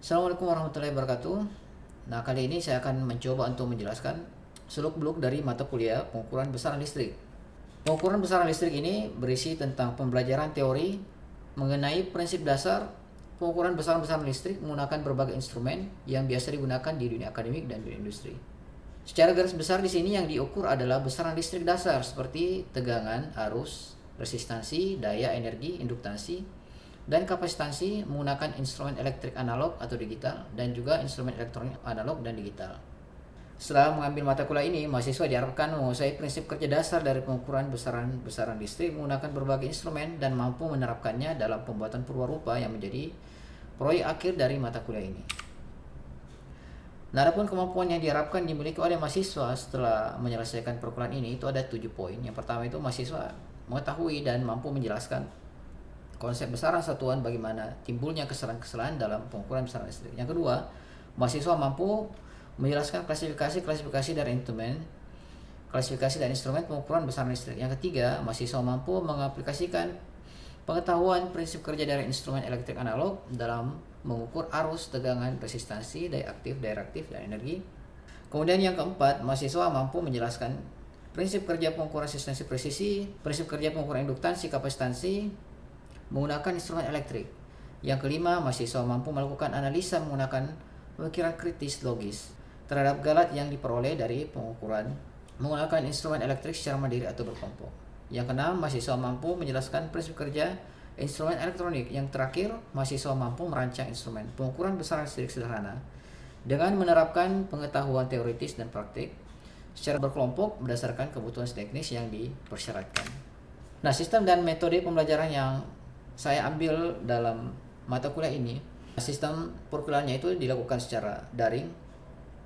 Assalamualaikum warahmatullahi wabarakatuh. Nah, kali ini saya akan mencoba untuk menjelaskan seluk-beluk dari mata kuliah pengukuran besaran listrik. Pengukuran besaran listrik ini berisi tentang pembelajaran teori mengenai prinsip dasar pengukuran besaran-besaran listrik menggunakan berbagai instrumen yang biasa digunakan di dunia akademik dan dunia industri. Secara garis besar di sini yang diukur adalah besaran listrik dasar seperti tegangan, arus, resistansi, daya, energi, induktansi, dan kapasitansi menggunakan instrumen elektrik analog atau digital dan juga instrumen elektronik analog dan digital. Setelah mengambil mata kuliah ini, mahasiswa diharapkan menguasai prinsip kerja dasar dari pengukuran besaran listrik menggunakan berbagai instrumen dan mampu menerapkannya dalam pembuatan purwarupa yang menjadi proyek akhir dari mata kuliah ini. Nah, adapun kemampuan yang diharapkan dimiliki oleh mahasiswa setelah menyelesaikan perkuliahan ini itu ada 7 poin. Yang pertama itu mahasiswa mengetahui dan mampu menjelaskan konsep besaran satuan bagaimana timbulnya kesalahan-kesalahan dalam pengukuran besaran listrik. Yang kedua, mahasiswa mampu menjelaskan klasifikasi dari klasifikasi dan instrumen pengukuran besaran listrik. Yang ketiga, mahasiswa mampu mengaplikasikan pengetahuan prinsip kerja dari instrumen elektrik analog dalam mengukur arus, tegangan, resistansi, daya aktif, daya reaktif, dan energi. Kemudian yang keempat, mahasiswa mampu menjelaskan prinsip kerja pengukuran resistansi presisi, prinsip kerja pengukuran induktansi, kapasitansi menggunakan instrumen elektrik. Yang kelima, mahasiswa mampu melakukan analisa menggunakan pemikiran kritis logis terhadap galat yang diperoleh dari pengukuran menggunakan instrumen elektrik secara mandiri atau berkelompok. Yang keenam, mahasiswa mampu menjelaskan prinsip kerja instrumen elektronik. Yang terakhir, mahasiswa mampu merancang instrumen pengukuran besaran listrik sederhana dengan menerapkan pengetahuan teoritis dan praktik secara berkelompok berdasarkan kebutuhan teknis yang dipersyaratkan. Nah, sistem dan metode pembelajaran yang saya ambil dalam mata kuliah ini, sistem perkuliahannya itu dilakukan secara daring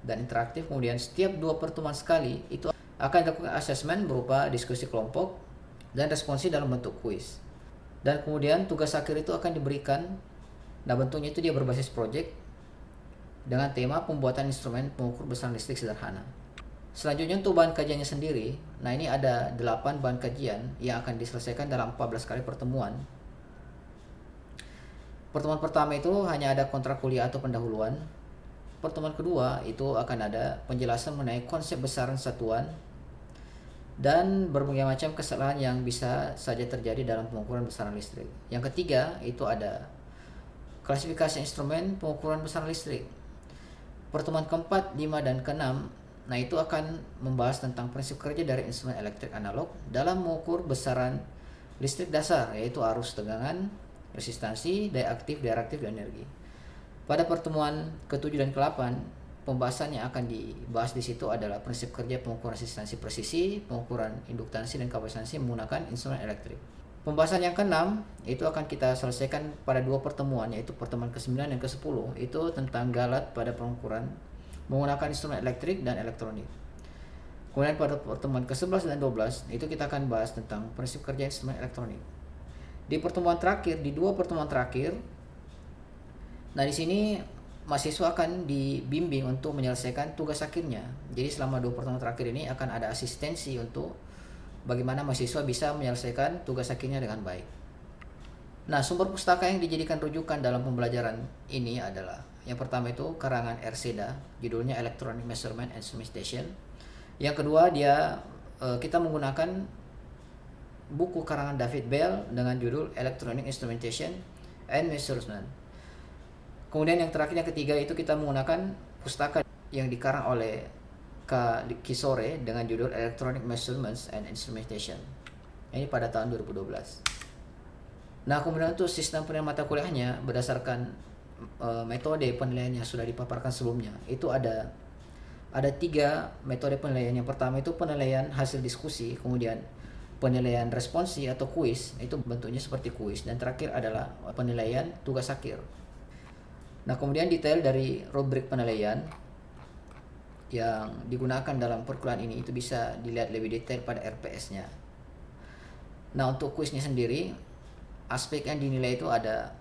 dan interaktif. Kemudian setiap 2 pertemuan sekali itu akan dilakukan asesmen berupa diskusi kelompok dan responsi dalam bentuk kuis. Dan kemudian tugas akhir itu akan diberikan, nah bentuknya itu dia berbasis project dengan tema pembuatan instrumen pengukur besaran listrik sederhana. Selanjutnya untuk bahan kajiannya sendiri, nah ini ada 8 bahan kajian yang akan diselesaikan dalam 14 kali pertemuan. Pertemuan pertama itu hanya ada kontrak kuliah atau pendahuluan. Pertemuan kedua itu akan ada penjelasan mengenai konsep besaran satuan dan berbagai macam kesalahan yang bisa saja terjadi dalam pengukuran besaran listrik. Yang ketiga itu ada klasifikasi instrumen pengukuran besaran listrik. Pertemuan keempat, 5, dan keenam, nah itu akan membahas tentang prinsip kerja dari instrumen elektrik analog dalam mengukur besaran listrik dasar, yaitu arus, tegangan, resistansi, daya aktif, daya reaktif, dan energi. Pada pertemuan ke-7 dan ke-8, pembahasan yang akan dibahas di situ adalah prinsip kerja pengukuran resistansi presisi, pengukuran induktansi dan kapasitansi menggunakan instrumen elektrik. Pembahasan yang ke-6 itu akan kita selesaikan pada 2 pertemuan, yaitu pertemuan ke-9 dan ke-10, itu tentang galat pada pengukuran menggunakan instrumen elektrik dan elektronik. Kemudian pada pertemuan ke-11 dan 12 itu kita akan bahas tentang prinsip kerja instrumen elektronik. Di pertemuan terakhir, di 2 pertemuan terakhir, nah di sini mahasiswa akan dibimbing untuk menyelesaikan tugas akhirnya. Jadi selama 2 pertemuan terakhir ini akan ada asistensi untuk bagaimana mahasiswa bisa menyelesaikan tugas akhirnya dengan baik. Nah, sumber pustaka yang dijadikan rujukan dalam pembelajaran ini adalah yang pertama itu karangan Erseda, judulnya Electronic Measurement and Instrumentation. Yang kedua kita menggunakan buku karangan David Bell dengan judul Electronic Instrumentation and Measurement. Kemudian yang terakhir, yang ketiga itu kita menggunakan pustaka yang dikarang oleh K. Kisore dengan judul Electronic Measurements and Instrumentation. Ini pada tahun 2012. Nah, kemudian untuk sistem penilaian mata kuliahnya berdasarkan metode penilaian yang sudah dipaparkan sebelumnya. Itu ada 3 metode penilaian. Yang pertama itu penilaian hasil diskusi, kemudian penilaian responsi atau kuis, itu bentuknya seperti kuis, dan terakhir adalah penilaian tugas akhir. Nah, kemudian detail dari rubrik penilaian yang digunakan dalam perkuliahan ini itu bisa dilihat lebih detail pada RPS-nya. Nah, untuk kuisnya sendiri, aspek yang dinilai itu ada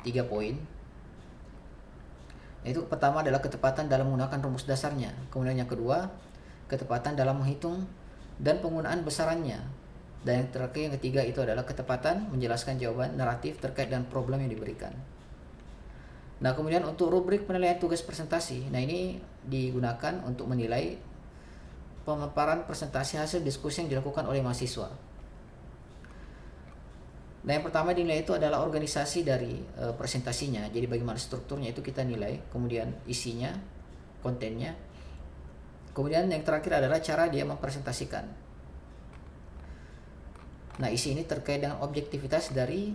3 poin. Itu pertama adalah ketepatan dalam menggunakan rumus dasarnya. Kemudian yang kedua, ketepatan dalam menghitung dan penggunaan besarannya. Dan yang terakhir, yang ketiga itu adalah ketepatan menjelaskan jawaban naratif terkait dengan problem yang diberikan. Nah, kemudian untuk rubrik penilaian tugas presentasi. Nah, ini digunakan untuk menilai pemaparan presentasi hasil diskusi yang dilakukan oleh mahasiswa. Nah, yang pertama dinilai itu adalah organisasi dari presentasinya. Jadi bagaimana strukturnya itu kita nilai, kemudian isinya, kontennya. Kemudian yang terakhir adalah cara dia mempresentasikan. Nah, isi ini terkait dengan objektivitas dari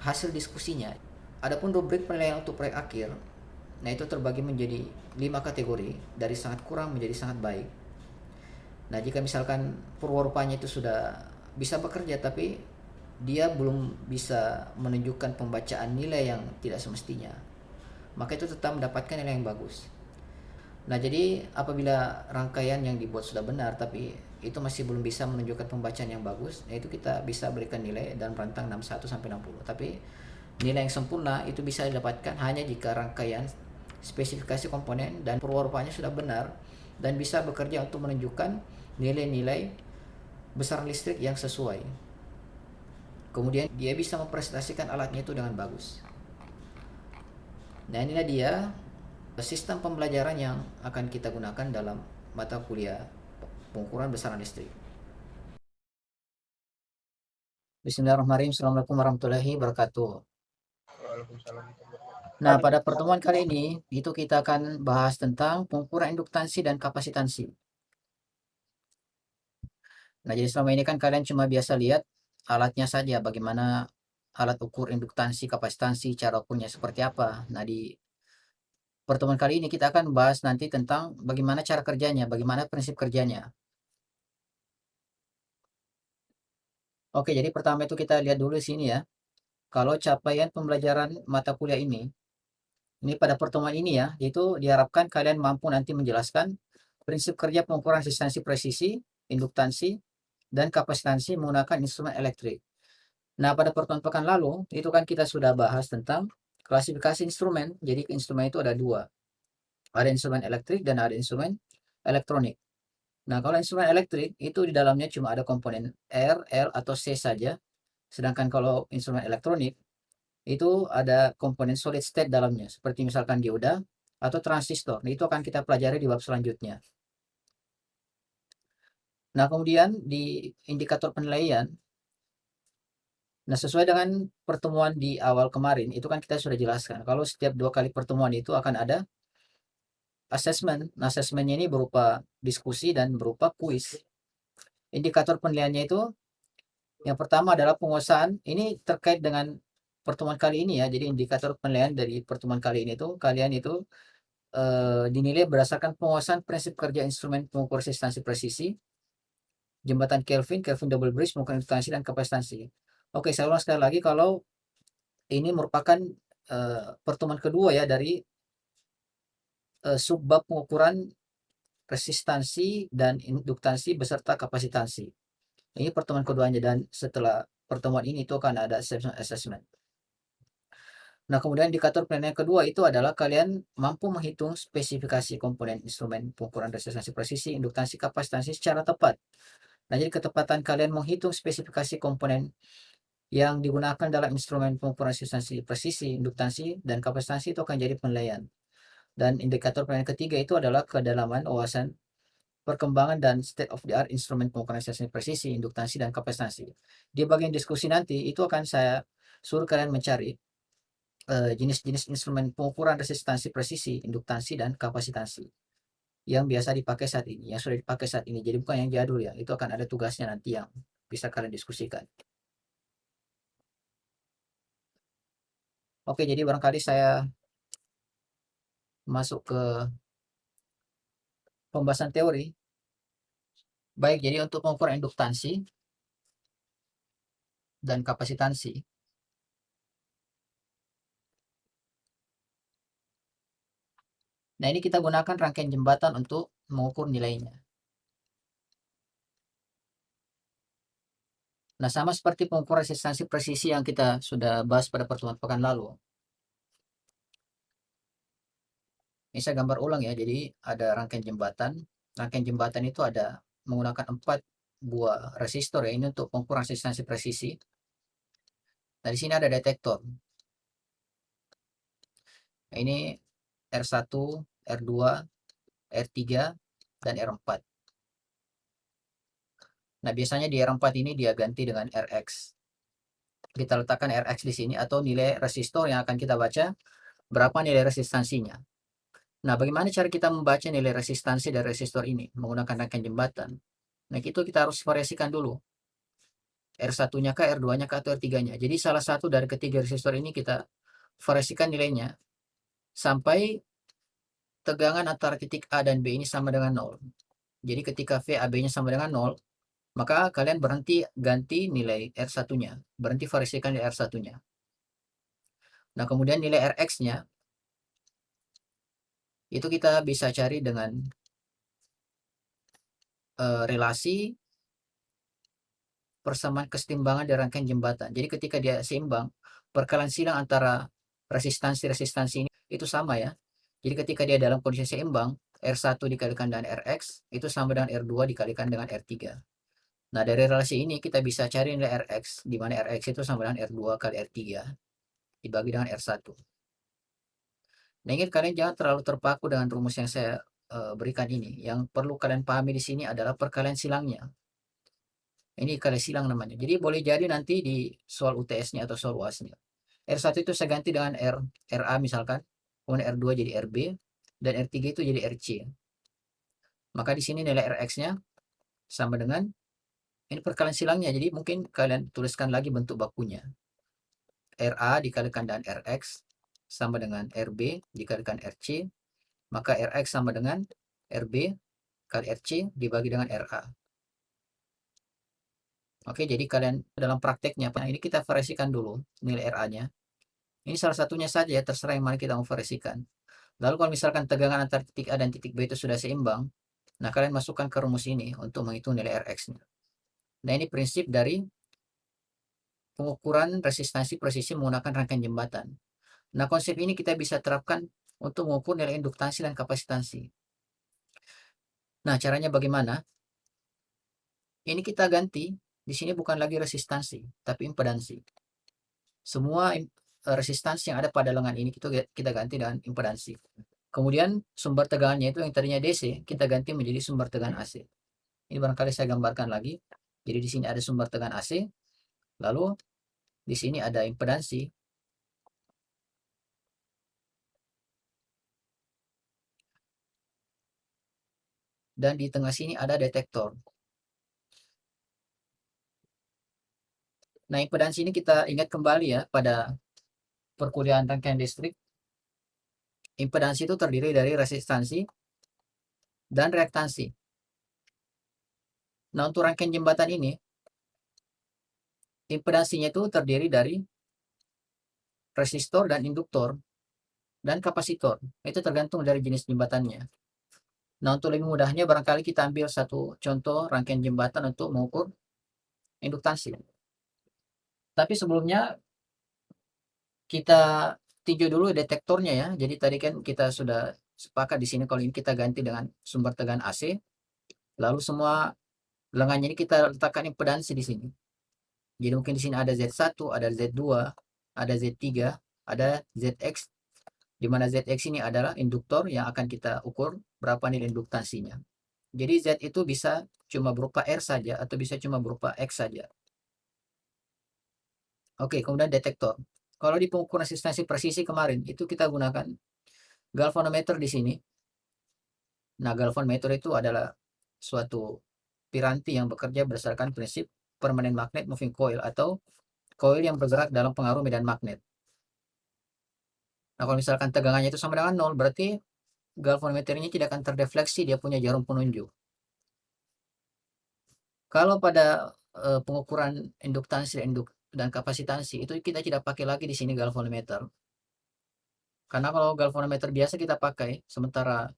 hasil diskusinya. Adapun rubrik penilaian untuk proyek akhir, nah itu terbagi menjadi 5 kategori, dari sangat kurang menjadi sangat baik. Nah, jika misalkan purwarupanya itu sudah bisa bekerja tapi dia belum bisa menunjukkan pembacaan nilai yang tidak semestinya, maka itu tetap mendapatkan nilai yang bagus. Nah, jadi apabila rangkaian yang dibuat sudah benar tapi itu masih belum bisa menunjukkan pembacaan yang bagus, nah itu kita bisa berikan nilai dalam rentang 61 sampai 60. Tapi nilai yang sempurna itu bisa didapatkan hanya jika rangkaian, spesifikasi komponen dan perwarupanya sudah benar dan bisa bekerja untuk menunjukkan nilai-nilai besaran listrik yang sesuai. Kemudian dia bisa mempresentasikan alatnya itu dengan bagus. Nah, inilah dia sistem pembelajaran yang akan kita gunakan dalam mata kuliah pengukuran besaran listrik. Bismillahirrahmanirrahim. Assalamualaikum warahmatullahi wabarakatuh. Waalaikumsalam. Nah, pada pertemuan kali ini itu kita akan bahas tentang pengukuran induktansi dan kapasitansi. Nah, jadi selama ini kan kalian cuma biasa lihat alatnya saja, bagaimana alat ukur induktansi, kapasitansi, cara ukurnya seperti apa. Nah, di pertemuan kali ini kita akan bahas nanti tentang bagaimana cara kerjanya, bagaimana prinsip kerjanya. Oke, jadi pertama itu kita lihat dulu di sini ya. Kalau capaian pembelajaran mata kuliah ini pada pertemuan ini ya, itu diharapkan kalian mampu nanti menjelaskan prinsip kerja pengukuran resistansi presisi, induktansi, dan kapasitansi menggunakan instrumen elektrik. Nah, pada pertemuan pekan lalu, itu kan kita sudah bahas tentang klasifikasi instrumen. Jadi instrumen itu ada dua. Ada instrumen elektrik dan ada instrumen elektronik. Nah, kalau instrumen elektrik, itu di dalamnya cuma ada komponen R, L, atau C saja. Sedangkan kalau instrumen elektronik, itu ada komponen solid state dalamnya, seperti misalkan dioda atau transistor. Nah, itu akan kita pelajari di bab selanjutnya. Nah, kemudian di indikator penilaian, nah sesuai dengan pertemuan di awal kemarin, itu kan kita sudah jelaskan, kalau setiap 2 kali pertemuan itu akan ada assessment. Nah, assessmentnya ini berupa diskusi dan berupa kuis. Indikator penilaiannya itu, yang pertama adalah penguasaan, ini terkait dengan pertemuan kali ini ya, jadi indikator penilaian dari pertemuan kali ini tuh, kalian itu dinilai berdasarkan penguasaan prinsip kerja instrumen pengukur resistansi presisi, jembatan Kelvin, Kelvin double bridge, pengukuran indukansi dan kapasitansi. Oke, saya ulang sekali lagi, kalau ini merupakan pertemuan kedua ya dari subbab pengukuran resistansi dan induktansi beserta kapasitansi. Ini pertemuan keduanya dan setelah pertemuan ini itu akan ada assessment. Nah, kemudian indikator penilaian kedua itu adalah kalian mampu menghitung spesifikasi komponen instrumen pengukuran resistansi presisi, induktansi, kapasitansi secara tepat. Nah, jadi ketepatan kalian menghitung spesifikasi komponen yang digunakan dalam instrumen pengukuran resistansi presisi, induktansi, dan kapasitansi itu akan jadi penilaian. Dan indikator penilaian ketiga itu adalah kedalaman wawasan perkembangan dan state of the art instrumen pengukuran resistansi presisi, induktansi, dan kapasitansi. Di bagian diskusi nanti itu akan saya suruh kalian mencari jenis-jenis instrumen pengukuran resistansi presisi, induktansi, dan kapasitansi yang biasa dipakai saat ini, yang sudah dipakai saat ini. Jadi bukan yang jadul ya, itu akan ada tugasnya nanti yang bisa kalian diskusikan. Oke, jadi barangkali saya masuk ke pembahasan teori. Baik, jadi untuk pengukuran induktansi dan kapasitansi. Nah, ini kita gunakan rangkaian jembatan untuk mengukur nilainya. Nah, sama seperti pengukuran resistansi presisi yang kita sudah bahas pada pertemuan pekan lalu. Ini saya gambar ulang ya, jadi ada rangkaian jembatan. Rangkaian jembatan itu ada menggunakan 4 buah resistor ya, ini untuk pengukuran resistansi presisi. Nah, di sini ada detektor. Nah, ini R1, R2, R3, dan R4. Nah, biasanya di R4 ini dia ganti dengan Rx. Kita letakkan Rx di sini atau nilai resistor yang akan kita baca, berapa nilai resistansinya. Nah, bagaimana cara kita membaca nilai resistansi dari resistor ini menggunakan rangkaian jembatan? Nah, itu kita harus variasikan dulu. R1-nya kah, R2-nya kah, atau R3-nya. Jadi salah satu dari ketiga resistor ini kita variasikan nilainya sampai tegangan antara titik A dan B ini sama dengan 0. Jadi ketika VAB-nya sama dengan 0, maka kalian berhenti ganti nilai R1-nya. Berhenti variasikan nilai R1-nya. Nah, kemudian nilai Rx-nya itu kita bisa cari dengan relasi persamaan kesetimbangan dari rangkaian jembatan. Jadi ketika dia seimbang, perkalian silang antara resistansi-resistansi ini itu sama ya. Jadi ketika dia dalam kondisi seimbang, R1 dikalikan dengan Rx itu sama dengan R2 dikalikan dengan R3. Nah, dari relasi ini kita bisa cari nilai Rx, di mana Rx itu sama dengan R2 kali R3 dibagi dengan R1. Nah, ingat kalian jangan terlalu terpaku dengan rumus yang saya berikan ini. Yang perlu kalian pahami di sini adalah perkalian silangnya. Ini kali silang namanya. Jadi boleh jadi nanti di soal UTS-nya atau soal UAS-nya. R1 itu saya ganti dengan RA misalkan. Kemudian R2 jadi RB. Dan R3 itu jadi RC. Maka di sini nilai Rx-nya sama dengan ini perkalian silangnya. Jadi mungkin kalian tuliskan lagi bentuk bakunya. RA dikalikan dengan Rx sama dengan RB dikalikan RC. Maka Rx sama dengan RB kali RC dibagi dengan RA. Oke, jadi kalian dalam prakteknya, nah ini kita variasikan dulu nilai RA-nya. Ini salah satunya saja ya, terserah yang mana kita mau variasikan. Lalu kalau misalkan tegangan antara titik A dan titik B itu sudah seimbang, nah kalian masukkan ke rumus ini untuk menghitung nilai Rx-nya. Nah, ini prinsip dari pengukuran resistansi presisi menggunakan rangkaian jembatan. Nah, konsep ini kita bisa terapkan untuk mengukur nilai induktansi dan kapasitansi. Nah, caranya bagaimana? Ini kita ganti, di sini bukan lagi resistansi, tapi impedansi. Semua resistansi yang ada pada lengan ini kita ganti dengan impedansi. Kemudian sumber tegangannya itu yang tadinya DC, kita ganti menjadi sumber tegangan AC. Ini barangkali saya gambarkan lagi. Jadi di sini ada sumber tegangan AC, lalu di sini ada impedansi, dan di tengah sini ada detektor. Nah, impedansi ini kita ingat kembali ya pada perkuliahan rangkaian listrik. Impedansi itu terdiri dari resistansi dan reaktansi. Nah, untuk rangkaian jembatan ini, impedansinya itu terdiri dari resistor dan induktor dan kapasitor. Itu tergantung dari jenis jembatannya. Nah, untuk lebih mudahnya barangkali kita ambil satu contoh rangkaian jembatan untuk mengukur induktansi. Tapi sebelumnya kita tinjau dulu detektornya ya. Jadi tadi kan kita sudah sepakat di sini kalau ini kita ganti dengan sumber tegangan AC. Lalu semua lengannya ini kita letakkan impedansi di sini. Jadi mungkin di sini ada Z1, ada Z2, ada Z3, ada ZX, di mana ZX ini adalah induktor yang akan kita ukur berapa nilai induktansinya. Jadi Z itu bisa cuma berupa R saja atau bisa cuma berupa X saja. Oke, kemudian detektor. Kalau di pengukuran resistansi presisi kemarin itu kita gunakan galvanometer di sini. Nah, galvanometer itu adalah suatu piranti yang bekerja berdasarkan prinsip permanent magnet moving coil atau koil yang bergerak dalam pengaruh medan magnet. Nah, kalau misalkan tegangannya itu sama dengan 0, berarti galvanometer ini tidak akan terdefleksi, dia punya jarum penunjuk. Kalau pada pengukuran induktansi dan kapasitansi itu kita tidak pakai lagi di sini galvanometer. Karena kalau galvanometer biasa kita pakai, sementara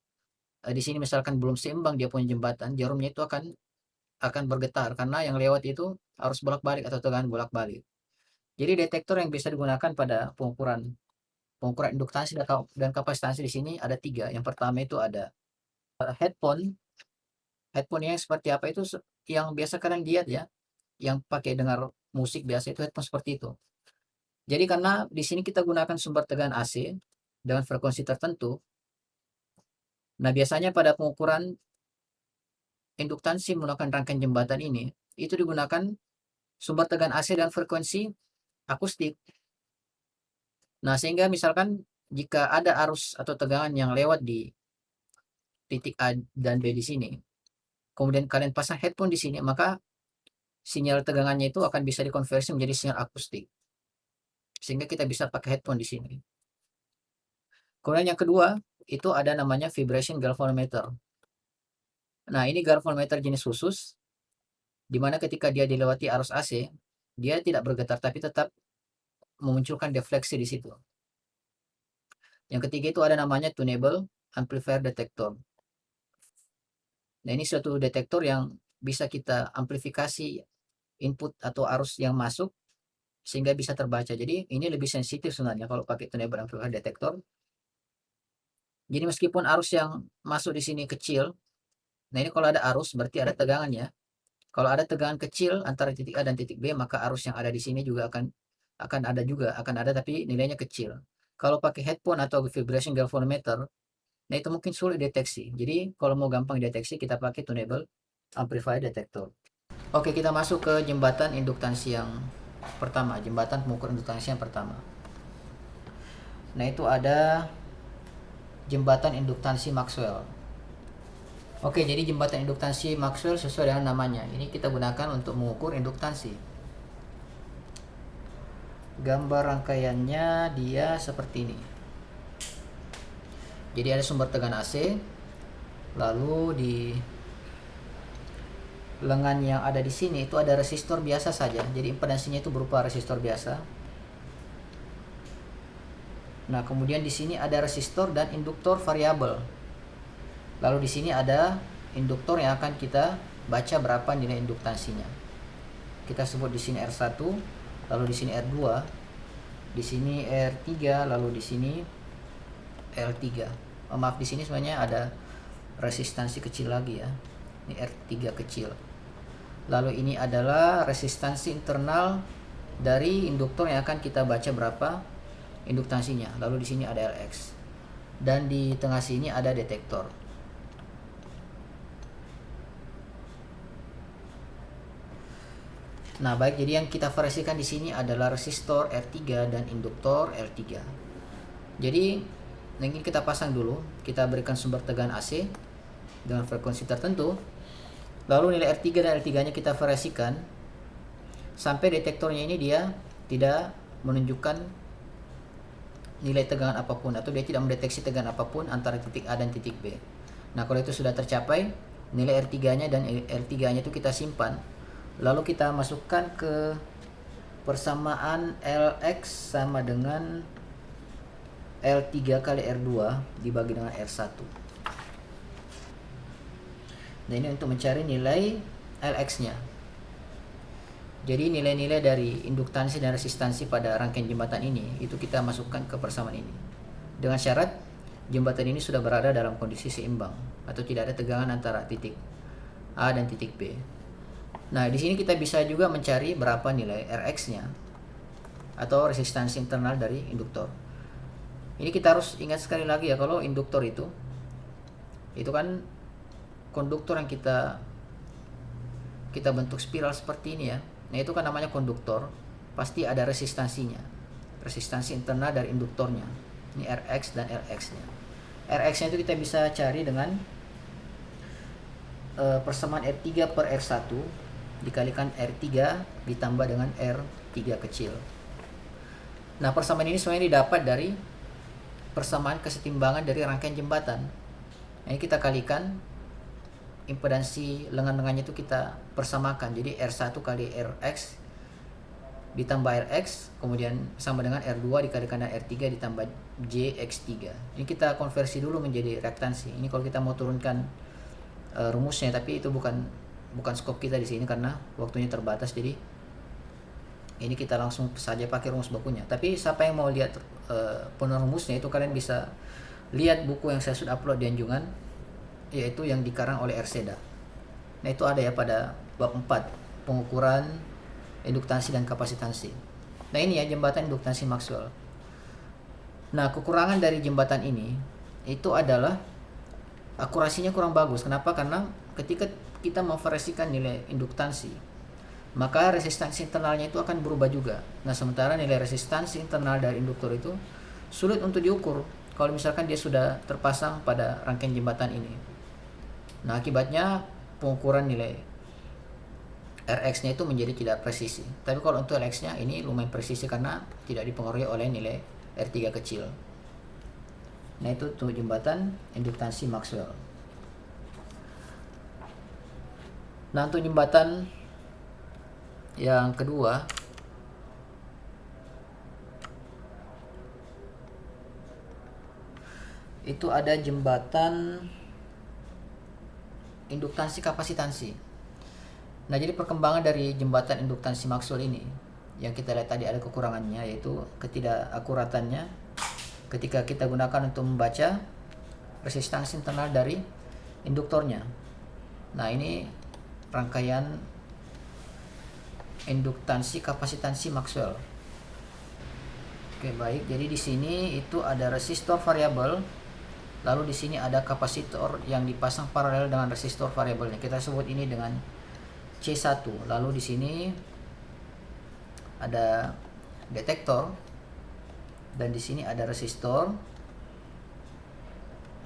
di sini misalkan belum seimbang dia punya jembatan, jarumnya itu akan bergetar karena yang lewat itu harus bolak-balik atau tegangan bolak-balik. Jadi detektor yang bisa digunakan pada pengukuran pengukuran induktansi dan kapasitansi di sini ada tiga. Yang pertama itu ada headphone. Headphone yang seperti apa itu yang biasa kalian lihat ya, yang pakai dengar musik biasa itu headphone seperti itu. Jadi karena di sini kita gunakan sumber tegangan AC, dengan frekuensi tertentu. Nah, biasanya pada pengukuran induktansi menggunakan rangkaian jembatan ini, itu digunakan sumber tegangan AC dan frekuensi akustik. Nah, sehingga misalkan jika ada arus atau tegangan yang lewat di titik A dan B di sini, kemudian kalian pasang headphone di sini, maka sinyal tegangannya itu akan bisa dikonversi menjadi sinyal akustik. Sehingga kita bisa pakai headphone di sini. Kemudian yang kedua, itu ada namanya vibration galvanometer. Nah, ini galvanometer jenis khusus, di mana ketika dia dilewati arus AC, dia tidak bergetar tapi tetap memunculkan defleksi di situ. Yang ketiga itu ada namanya tunable amplifier detector. Nah, ini suatu detektor yang bisa kita amplifikasi input atau arus yang masuk sehingga bisa terbaca. Jadi ini lebih sensitif sebenarnya kalau pakai tunable amplifier detector. Jadi meskipun arus yang masuk di sini kecil, nah ini kalau ada arus berarti ada tegangannya. Kalau ada tegangan kecil antara titik A dan titik B, maka arus yang ada di sini juga akan ada tapi nilainya kecil. Kalau pakai headphone atau vibration galvanometer, nah itu mungkin sulit deteksi. Jadi kalau mau gampang deteksi kita pakai tunable amplifier detector. Oke, kita masuk ke jembatan induktansi yang pertama, jembatan pengukur induktansi yang pertama. Nah, itu ada jembatan induktansi Maxwell. Oke, jadi jembatan induktansi Maxwell sesuai dengan namanya. Ini kita gunakan untuk mengukur induktansi. Gambar rangkaiannya dia seperti ini. Jadi ada sumber tegangan AC, lalu di lengan yang ada di sini itu ada resistor biasa saja. Jadi impedansinya itu berupa resistor biasa. Nah, kemudian di sini ada resistor dan induktor variabel. Lalu di sini ada induktor yang akan kita baca berapa nilai induktansinya. Kita sebut di sini R1, lalu di sini R2, di sini R3, lalu di sini L3. Maaf, di sini sebenarnya ada resistansi kecil lagi ya. Ini R3 kecil. Lalu ini adalah resistansi internal dari induktor yang akan kita baca berapa induktansinya. Lalu di sini ada Lx. Dan di tengah sini ada detektor. Nah, baik, jadi yang kita variasikan di sini adalah resistor R3 dan induktor L3. Jadi, ingin kita pasang dulu, kita berikan sumber tegangan AC dengan frekuensi tertentu. Lalu nilai R3 dan L3-nya kita variasikan sampai detektornya ini dia tidak menunjukkan nilai tegangan apapun atau dia tidak mendeteksi tegangan apapun antara titik A dan titik B. Nah, kalau itu sudah tercapai, nilai R3-nya dan L3-nya itu kita simpan. Lalu kita masukkan ke persamaan Lx sama dengan L3 kali R2 dibagi dengan R1. Nah, ini untuk mencari nilai Lx-nya. Jadi nilai-nilai dari induktansi dan resistansi pada rangkaian jembatan ini itu kita masukkan ke persamaan ini. Dengan syarat jembatan ini sudah berada dalam kondisi seimbang atau tidak ada tegangan antara titik A dan titik B. Nah, di sini kita bisa juga mencari berapa nilai Rx-nya atau resistansi internal dari induktor. Ini kita harus ingat sekali lagi ya, kalau induktor itu kan konduktor yang kita bentuk spiral seperti ini ya. Nah, itu kan namanya konduktor, pasti ada resistansinya. Resistansi internal dari induktornya. Ini Rx dan Lx-nya. Rx-nya itu kita bisa cari dengan persamaan R3 per R1 dikalikan R3 ditambah dengan R3 kecil. Nah, persamaan ini sebenarnya didapat dari persamaan kesetimbangan dari rangkaian jembatan. Nah, ini kita kalikan impedansi lengan-lengannya itu kita persamakan. Jadi R1 kali Rx ditambah Rx kemudian sama dengan R2 dikalikan dengan R3 ditambah Jx3. Ini kita konversi dulu menjadi reaktansi. Ini kalau kita mau turunkan rumusnya, tapi itu bukan skop kita di sini karena waktunya terbatas. Jadi ini kita langsung saja pakai rumus bakunya. Tapi siapa yang mau lihat penuh rumusnya, itu kalian bisa lihat buku yang saya sudah upload di Anjungan, yaitu yang dikarang oleh Erseda. Nah, itu ada ya pada bab 4 pengukuran induktansi dan kapasitansi. Nah, ini ya jembatan induktansi Maxwell. Nah, kekurangan dari jembatan ini itu adalah akurasinya kurang bagus. Kenapa? Karena ketika kita memvariasikan nilai induktansi, maka resistansi internalnya itu akan berubah juga. Nah, sementara nilai resistansi internal dari induktor itu sulit untuk diukur kalau misalkan dia sudah terpasang pada rangkaian jembatan ini. Nah, akibatnya pengukuran nilai Rx-nya itu menjadi tidak presisi. Tapi kalau untuk Lx-nya ini lumayan presisi karena tidak dipengaruhi oleh nilai R3 kecil. Nah, itu untuk jembatan induktansi Maxwell. Nah, untuk jembatan yang kedua, itu ada jembatan induktansi kapasitansi. Nah, jadi perkembangan dari jembatan induktansi Maxwell ini yang kita lihat tadi ada kekurangannya, yaitu ketidakakuratannya ketika kita gunakan untuk membaca resistansi internal dari induktornya. Nah, ini rangkaian induktansi kapasitansi Maxwell. Oke, baik. Jadi di sini itu ada resistor variabel, lalu di sini ada kapasitor yang dipasang paralel dengan resistor variabelnya. Kita sebut ini dengan C1. Lalu di sini ada detektor dan di sini ada resistor.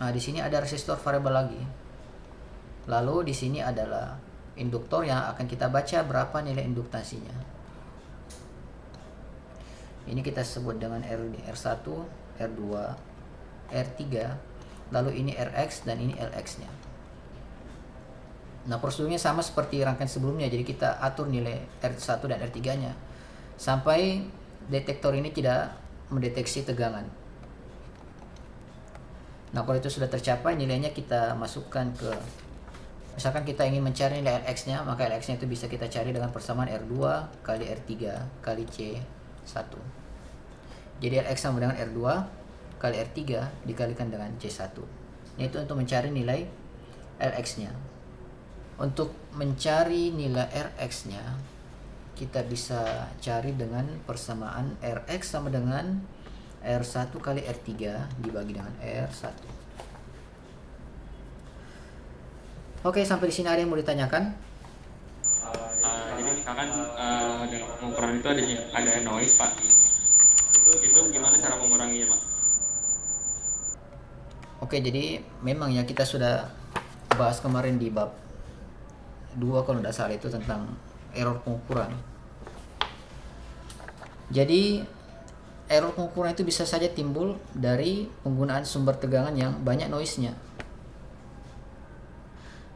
Nah, di sini ada resistor variabel lagi. Lalu di sini adalah induktor yang akan kita baca berapa nilai induktansinya. Ini kita sebut dengan R1, R2, R3, lalu ini Rx dan ini Lx-nya. Nah, prosedurnya sama seperti rangkaian sebelumnya, jadi kita atur nilai R1 dan R3-nya sampai detektor ini tidak mendeteksi tegangan. Nah, kalau itu sudah tercapai, nilainya kita masukkan ke, misalkan kita ingin mencari nilai Lx-nya, maka Lx-nya itu bisa kita cari dengan persamaan R2 kali R3 kali C1. Jadi Lx sama dengan R2 kali R3 dikalikan dengan C1. Ini itu untuk mencari nilai Lx-nya. Untuk mencari nilai Rx-nya, kita bisa cari dengan persamaan Rx sama dengan R1 kali R3 dibagi dengan R1. Oke, sampai di sini ada yang mau ditanyakan? Jadi misalkan dalam pengukuran itu ada noise, Pak. Itu gimana cara menguranginya, Pak? Oke, jadi memang ya kita sudah bahas kemarin di bab 2 kalau tidak salah, itu tentang error pengukuran. Jadi error pengukuran itu bisa saja timbul dari penggunaan sumber tegangan yang banyak noise-nya.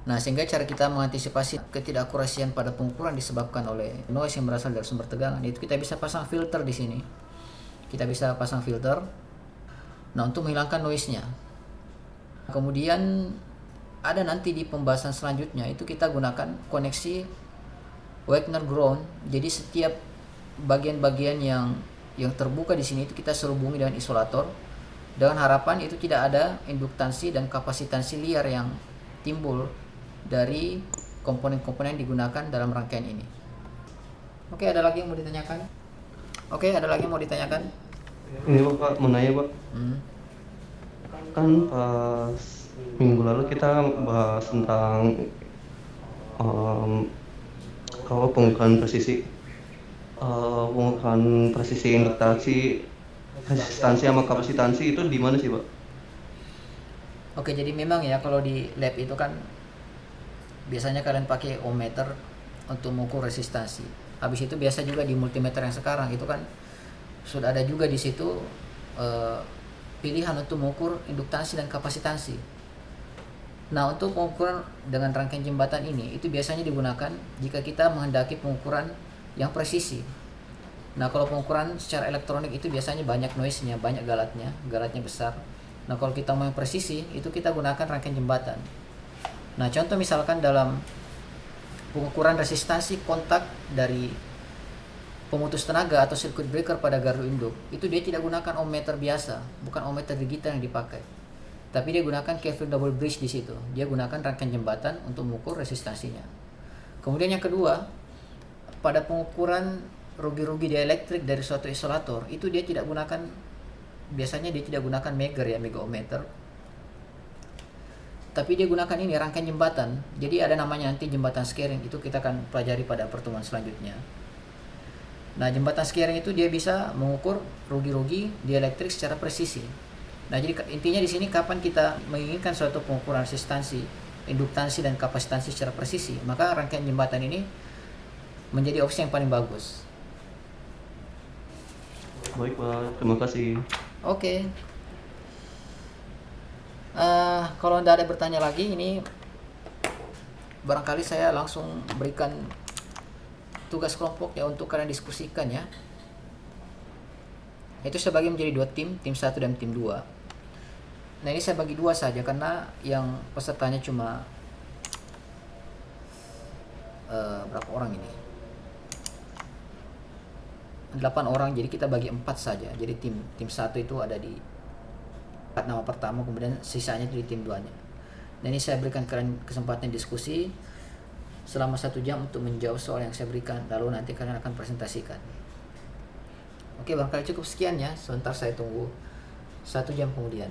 Nah, sehingga cara kita mengantisipasi ketidakakurasian pada pengukuran disebabkan oleh noise yang berasal dari sumber tegangan, itu kita bisa pasang filter di sini. Kita bisa pasang filter, nah, untuk menghilangkan noise-nya. Kemudian ada nanti di pembahasan selanjutnya itu kita gunakan koneksi Wagner ground. Jadi setiap bagian-bagian yang terbuka di sini itu kita serubungi dengan isolator, dengan harapan itu tidak ada induktansi dan kapasitansi liar yang timbul dari komponen-komponen yang digunakan dalam rangkaian ini. Oke, ada lagi yang mau ditanyakan? Ini Pak, mau nanya Pak. Kan pas minggu lalu kita bahas tentang pengukuran presisi induktansi, resistansi sama kapasitansi itu di mana sih Pak? Oke, jadi memang ya kalau di lab itu kan biasanya kalian pakai ohmmeter untuk mengukur resistansi. Habis itu biasa juga di multimeter yang sekarang itu kan sudah ada juga di situ pilihan untuk mengukur induktansi dan kapasitansi. Nah, untuk pengukuran dengan rangkaian jembatan ini itu biasanya digunakan jika kita menghendaki pengukuran yang presisi. Nah, kalau pengukuran secara elektronik itu biasanya banyak noise-nya, banyak galatnya besar. Nah, kalau kita mau yang presisi itu kita gunakan rangkaian jembatan. Nah, contoh misalkan dalam pengukuran resistansi kontak dari pemutus tenaga atau circuit breaker pada gardu induk, itu dia tidak gunakan ohmmeter biasa, bukan ohmmeter digital yang dipakai, tapi dia gunakan Kelvin double bridge di situ. Dia gunakan rangkaian jembatan untuk mengukur resistansinya. Kemudian yang kedua, pada pengukuran rugi-rugi dieelektrik dari suatu isolator, itu dia tidak gunakan biasanya dia tidak gunakan meger ya, megaometer, tapi dia gunakan ini rangkaian jembatan. Jadi ada namanya nanti jembatan scaring, itu kita akan pelajari pada pertemuan selanjutnya. Nah, jembatan scaring itu dia bisa mengukur rugi-rugi dieelektrik secara presisi. Nah, jadi intinya di sini kapan kita menginginkan suatu pengukuran resistansi, induktansi dan kapasitansi secara presisi, maka rangkaian jembatan ini menjadi opsi yang paling bagus. Baik Pak, terima kasih. Oke. Kalau tidak ada bertanya lagi, ini barangkali saya langsung berikan tugas kelompok ya untuk kalian diskusikan ya. Itu saya bagi menjadi 2 tim, tim 1 dan tim 2. Nah, ini saya bagi 2 saja karena yang pesertanya cuma berapa orang ini? 8 orang, jadi kita bagi 4 saja. Jadi tim 1 itu ada di 4 nama pertama, kemudian sisanya itu di tim 2-nya. Nah, ini saya berikan kalian kesempatan diskusi selama 1 jam untuk menjawab soal yang saya berikan, lalu nanti kalian akan presentasikan. Oke, barangkali cukup sekian ya. Sebentar saya tunggu 1 jam kemudian.